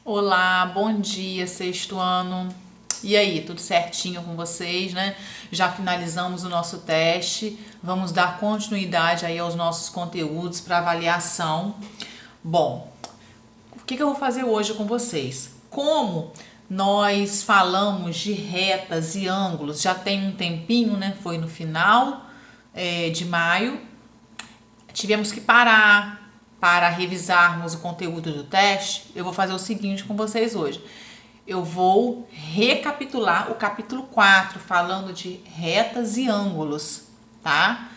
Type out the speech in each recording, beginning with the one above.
Olá, bom dia, sexto ano. E aí, tudo certinho com vocês, né? Já finalizamos o nosso teste. Vamos dar continuidade aí aos nossos conteúdos para avaliação. Bom, o que eu vou fazer hoje com vocês? Como nós falamos de retas e ângulos já tem um tempinho, né? Foi no final de maio. Tivemos que parar para revisarmos o conteúdo do teste. Eu vou fazer o seguinte com vocês hoje. Eu vou recapitular o capítulo 4, falando de retas e ângulos, tá?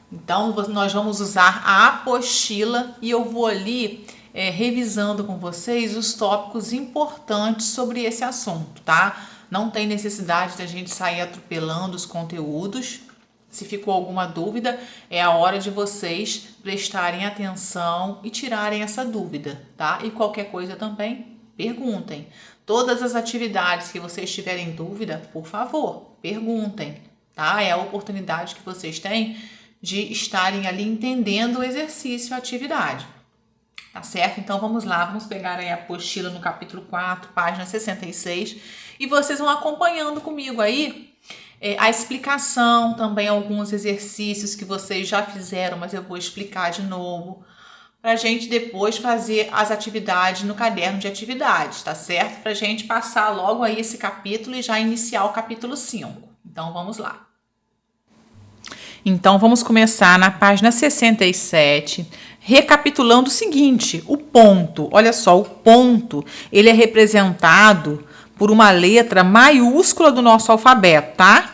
Então, nós vamos usar a apostila e eu vou ali revisando com vocês os tópicos importantes sobre esse assunto, tá? Não tem necessidade da gente sair atropelando os conteúdos. Se ficou alguma dúvida, é a hora de vocês prestarem atenção e tirarem essa dúvida, tá? E qualquer coisa também, perguntem. Todas as atividades que vocês tiverem dúvida, por favor, perguntem, tá? É a oportunidade que vocês têm de estarem ali entendendo o exercício, a atividade. Tá certo? Então vamos lá, vamos pegar aí a apostila no capítulo 4, página 66, e vocês vão acompanhando comigo aí a explicação, também alguns exercícios que vocês já fizeram, mas eu vou explicar de novo, para a gente depois fazer as atividades no caderno de atividades, tá certo? Para a gente passar logo aí esse capítulo e já iniciar o capítulo 5. Então vamos lá. Então vamos começar na página 67, recapitulando o seguinte, o ponto. Olha só, o ponto, ele é representado por uma letra maiúscula do nosso alfabeto, tá?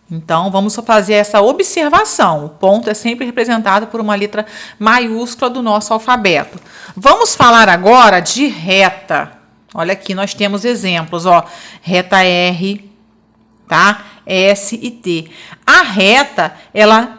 Então, vamos fazer essa observação. O ponto é sempre representado por uma letra maiúscula do nosso alfabeto. Vamos falar agora de reta. Olha aqui, nós temos exemplos, ó. Reta R, tá? S e T. A reta, ela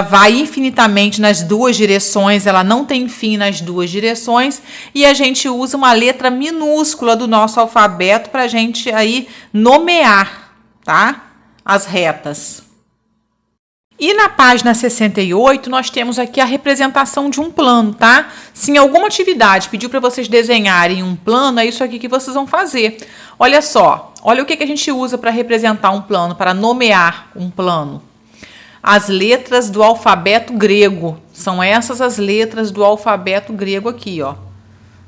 vai infinitamente nas duas direções, ela não tem fim nas duas direções, e a gente usa uma letra minúscula do nosso alfabeto para a gente aí nomear, tá? As retas. E na página 68, nós temos aqui a representação de um plano, tá? Se em alguma atividade pediu para vocês desenharem um plano, é isso aqui que vocês vão fazer. Olha só, olha o que a gente usa para representar um plano, para nomear um plano. As letras do alfabeto grego. São essas as letras do alfabeto grego aqui, ó.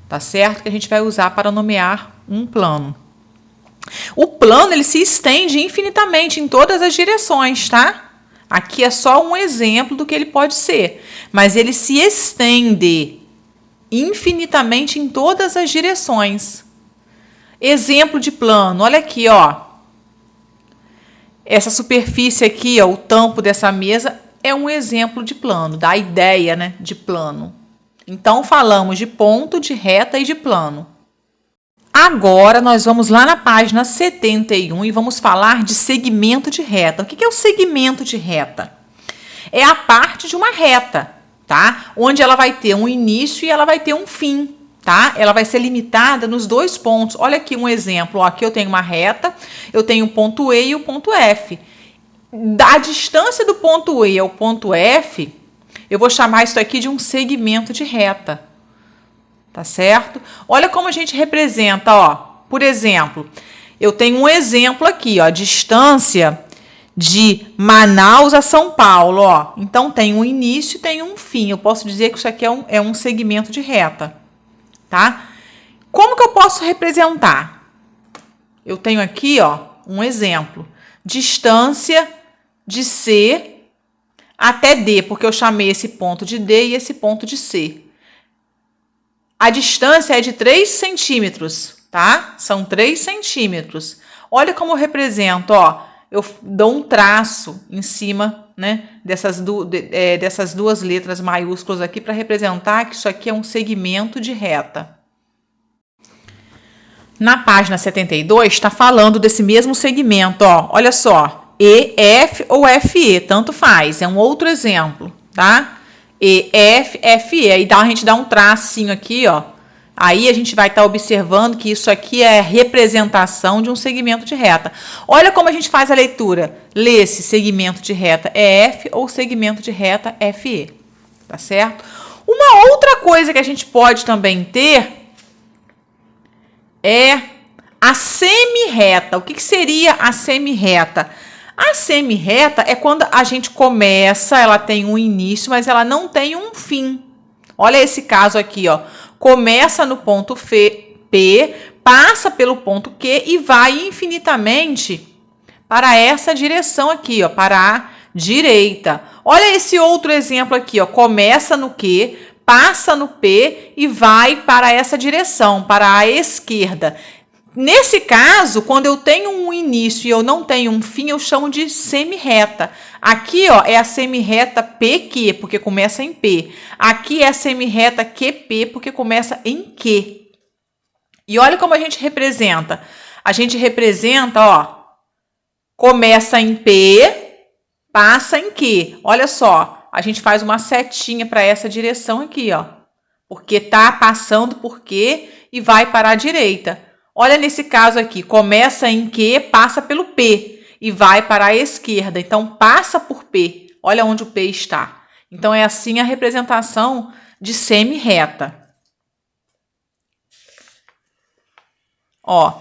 Tá certo? Que a gente vai usar para nomear um plano. O plano, ele se estende infinitamente em todas as direções, tá? Aqui é só um exemplo do que ele pode ser. Mas ele se estende infinitamente em todas as direções. Exemplo de plano. Olha aqui, ó. Essa superfície aqui, ó, o tampo dessa mesa, é um exemplo de plano, da ideia, né, de plano. Então, falamos de ponto, de reta e de plano. Agora, nós vamos lá na página 71 e vamos falar de segmento de reta. O que é o segmento de reta? É a parte de uma reta, tá? Onde ela vai ter um início e ela vai ter um fim, tá? Ela vai ser limitada nos dois pontos. Olha aqui um exemplo. Ó, aqui eu tenho uma reta, eu tenho o ponto E e o ponto F. Da distância do ponto E ao ponto F, eu vou chamar isso aqui de um segmento de reta. Tá certo? Olha como a gente representa, ó. Por exemplo, eu tenho um exemplo aqui, ó, distância de Manaus a São Paulo, ó. Então tem um início e tem um fim. Eu posso dizer que isso aqui é um segmento de reta, tá? Como que eu posso representar? Eu tenho aqui, ó, um exemplo. Distância de C até D, porque eu chamei esse ponto de D e esse ponto de C. A distância é de 3 centímetros, tá? São 3 centímetros. Olha como eu represento, ó. Eu dou um traço em cima, né, dessas duas letras maiúsculas aqui para representar que isso aqui é um segmento de reta. Na página 72 está falando desse mesmo segmento, ó. Olha só, EF ou FE, tanto faz. É um outro exemplo, tá? EF, FE, aí a gente dá um tracinho aqui, ó. Aí a gente vai estar observando que isso aqui é a representação de um segmento de reta. Olha como a gente faz a leitura. Lê se segmento de reta EF ou segmento de reta FE, tá certo? Uma outra coisa que a gente pode também ter é a semirreta. O que seria a semirreta? A semirreta é quando a gente começa, ela tem um início, mas ela não tem um fim. Olha esse caso aqui, ó. Começa no ponto P, passa pelo ponto Q e vai infinitamente para essa direção aqui, ó, para a direita. Olha esse outro exemplo aqui, ó. Começa no Q, passa no P e vai para essa direção, para a esquerda. Nesse caso, quando eu tenho um início e eu não tenho um fim, eu chamo de semirreta. Aqui, ó, é a semirreta PQ, porque começa em P. Aqui é a semirreta QP, porque começa em Q. E olha como a gente representa. A gente representa, ó, começa em P, passa em Q. Olha só, a gente faz uma setinha para essa direção aqui, ó. Porque tá passando por Q e vai para a direita. Olha nesse caso aqui, começa em Q, passa pelo P e vai para a esquerda. Então, passa por P. Olha onde o P está. Então, é assim a representação de semirreta. Ó,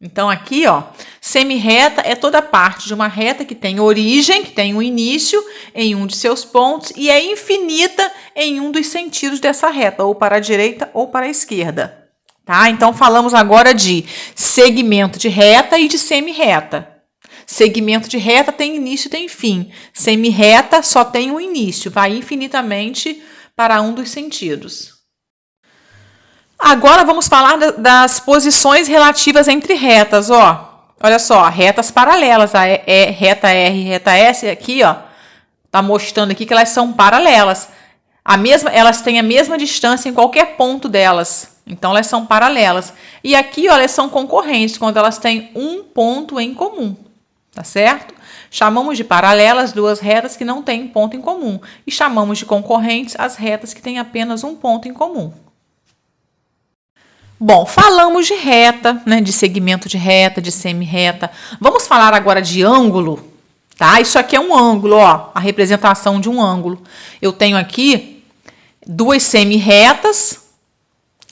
então aqui, ó, semirreta é toda parte de uma reta que tem origem, que tem um início em um de seus pontos e é infinita em um dos sentidos dessa reta, ou para a direita ou para a esquerda. Tá? Então, falamos agora de segmento de reta e de semirreta. Segmento de reta tem início e tem fim. Semirreta só tem um início, vai infinitamente para um dos sentidos. Agora vamos falar das posições relativas entre retas, ó. Olha só, retas paralelas, a reta R e reta S aqui, ó, tá mostrando aqui que elas são paralelas. Elas têm a mesma distância em qualquer ponto delas. Então, elas são paralelas. E aqui, ó, elas são concorrentes, quando elas têm um ponto em comum. Tá certo? Chamamos de paralelas duas retas que não têm ponto em comum. E chamamos de concorrentes as retas que têm apenas um ponto em comum. Bom, falamos de reta, né? De segmento de reta, de semirreta. Vamos falar agora de ângulo. Tá? Isso aqui é um ângulo, ó. A representação de um ângulo. Eu tenho aqui duas semirretas.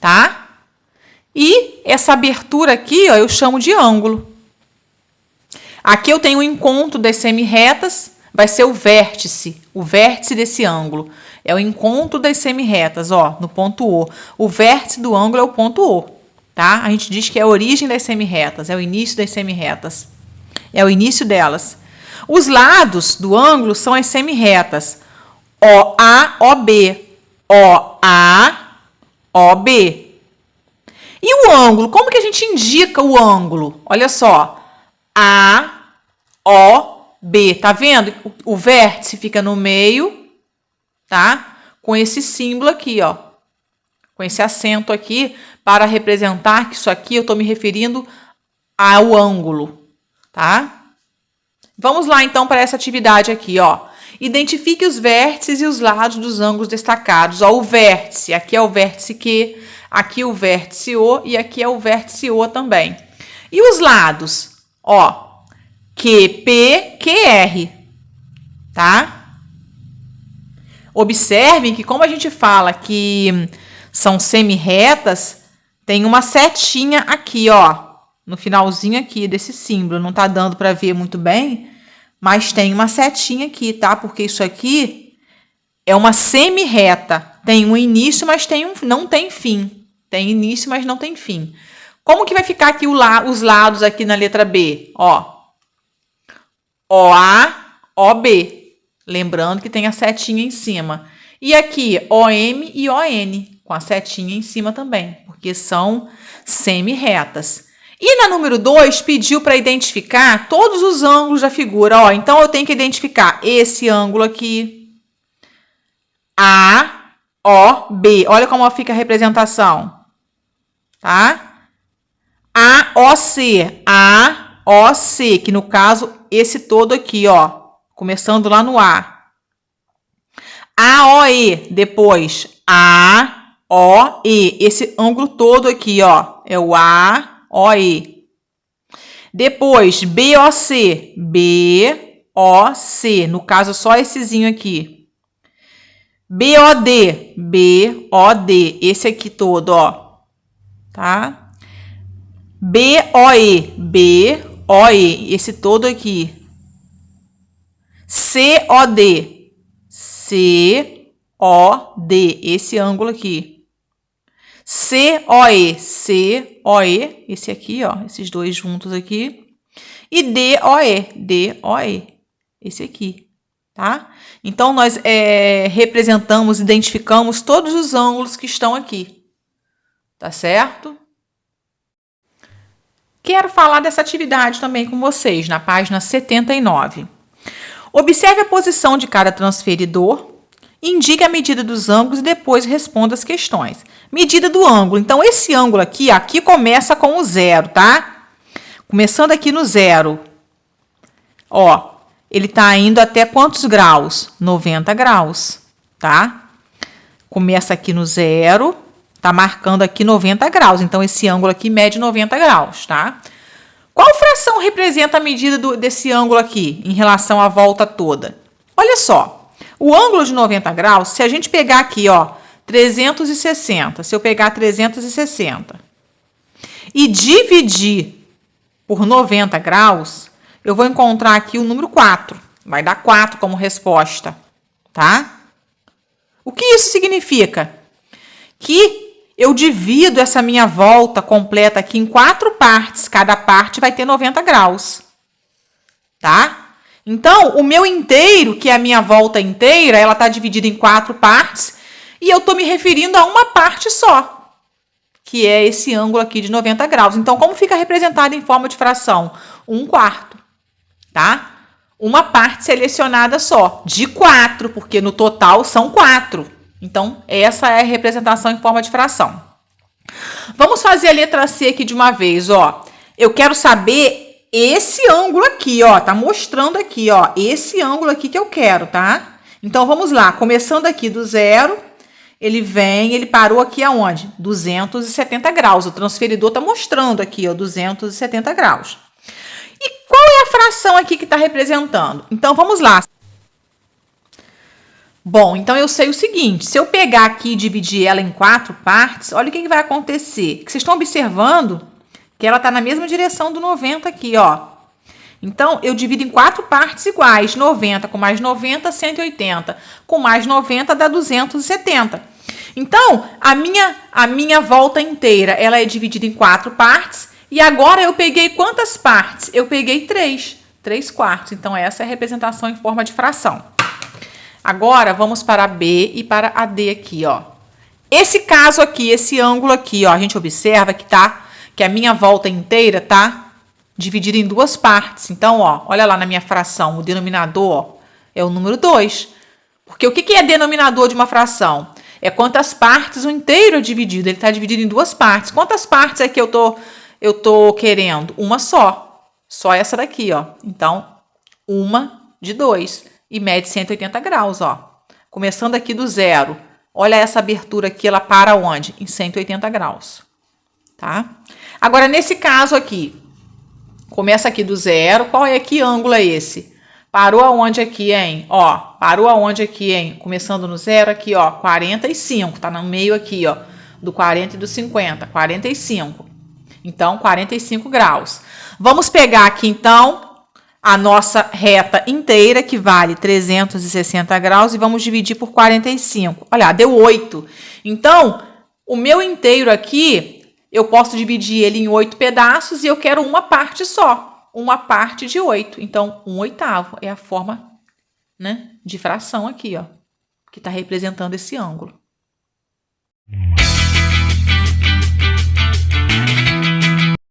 Tá? E essa abertura aqui, ó, eu chamo de ângulo. Aqui eu tenho o encontro das semirretas, vai ser o vértice desse ângulo. É o encontro das semirretas, ó, no ponto O. O vértice do ângulo é o ponto O, tá? A gente diz que é a origem das semirretas, é o início das semirretas. É o início delas. Os lados do ângulo são as semirretas OA, OB, OA, OB. E o ângulo? Como que a gente indica o ângulo? Olha só. AOB. Tá vendo? O vértice fica no meio, tá? Com esse símbolo aqui, ó. Com esse acento aqui, para representar que isso aqui eu estou me referindo ao ângulo, tá? Vamos lá, então, para essa atividade aqui, ó. Identifique os vértices e os lados dos ângulos destacados. Ó, o vértice, aqui é o vértice Q, aqui o vértice O e aqui é o vértice O também. E os lados? Ó, QP, QR, tá? Observem que como a gente fala que são semirretas, tem uma setinha aqui, ó, no finalzinho aqui desse símbolo. Não tá dando para ver muito bem, mas tem uma setinha aqui, tá? Porque isso aqui é uma semirreta. Tem um início, mas não tem fim. Tem início, mas não tem fim. Como que vai ficar aqui os lados aqui na letra B? Ó, OA, OB. Lembrando que tem a setinha em cima. E aqui, OM e ON, com a setinha em cima também, porque são semirretas. E na número 2, pediu para identificar todos os ângulos da figura. Ó, então, eu tenho que identificar esse ângulo aqui. AOB. Olha como fica a representação. Tá? AOC. AOC, que no caso, esse todo aqui, ó. Começando lá no A. AOE. Depois, AOE. Esse ângulo todo aqui, ó. É o AOE. Depois, BOC. BOC. No caso, só essezinho aqui. BOD, BOD, esse aqui todo, ó, tá? BOE, BOE, esse todo aqui. COD, COD, esse ângulo aqui. COE, COE, esse aqui, ó, esses dois juntos aqui. E DOE, DOE, esse aqui, tá? Então, nós representamos, identificamos todos os ângulos que estão aqui, tá certo? Quero falar dessa atividade também com vocês, na página 79. Observe a posição de cada transferidor, indique a medida dos ângulos e depois responda as questões. Medida do ângulo. Então, esse ângulo aqui começa com o 0, tá? Começando aqui no 0. Ó, ele tá indo até quantos graus? 90 graus, tá? Começa aqui no 0, tá marcando aqui 90 graus. Então, esse ângulo aqui mede 90 graus, tá? Qual fração representa a medida desse ângulo aqui em relação à volta toda? Olha só, o ângulo de 90 graus, se a gente pegar aqui, ó, 360, se eu pegar 360 e dividir por 90 graus, eu vou encontrar aqui o número 4. Vai dar 4 como resposta, tá? O que isso significa? Que eu divido essa minha volta completa aqui em 4 partes. Cada parte vai ter 90 graus, tá? Então, o meu inteiro, que é a minha volta inteira, ela está dividida em 4 partes e eu estou me referindo a uma parte só, que é esse ângulo aqui de 90 graus. Então, como fica representado em forma de fração? 1/4, tá? Uma parte selecionada só, de 4, porque no total são 4. Então, essa é a representação em forma de fração. Vamos fazer a letra C aqui de uma vez, ó. Eu quero saber esse ângulo aqui, ó. Tá mostrando aqui, ó. Esse ângulo aqui que eu quero, tá? Então, vamos lá. Começando aqui do 0, ele parou aqui aonde? 270 graus. O transferidor tá mostrando aqui, ó, 270 graus. E qual é a fração aqui que está representando? Então, vamos lá. Bom, então eu sei o seguinte, se eu pegar aqui e dividir ela em 4 partes, olha o que vai acontecer. Vocês estão observando que ela está na mesma direção do 90 aqui, ó. Então, eu divido em 4 partes iguais. 90 com mais 90, 180. Com mais 90 dá 270. Então, a minha volta inteira, ela é dividida em 4 partes. E agora eu peguei quantas partes? Eu peguei 3. 3/4. Então, essa é a representação em forma de fração. Agora, vamos para a B e para a D aqui, ó. Esse caso aqui, esse ângulo aqui, ó, a gente observa que a minha volta inteira tá dividida em 2 partes. Então, ó, olha lá na minha fração, o denominador, ó, é o número 2. Porque o que é denominador de uma fração? É quantas partes o inteiro é dividido. Ele está dividido em 2 partes. Quantas partes é que eu tô querendo? Uma só. Só essa daqui, ó. Então, uma de 2. E mede 180 graus, ó. Começando aqui do 0. Olha essa abertura aqui, ela para onde? Em 180 graus, tá? Agora, nesse caso aqui, começa aqui do 0. Qual é que ângulo é esse? Parou aonde aqui, hein? Ó, parou aonde aqui, hein? Começando no 0 aqui, ó, 45. Tá no meio aqui, ó, do 40 e do 50. 45. Então, 45 graus. Vamos pegar aqui, então, a nossa reta inteira, que vale 360 graus, e vamos dividir por 45. Olha, deu 8. Então, o meu inteiro aqui, eu posso dividir ele em 8 pedaços e eu quero uma parte só. Uma parte de 8. Então, 1/8 é a forma, né, de fração aqui, ó, que está representando esse ângulo.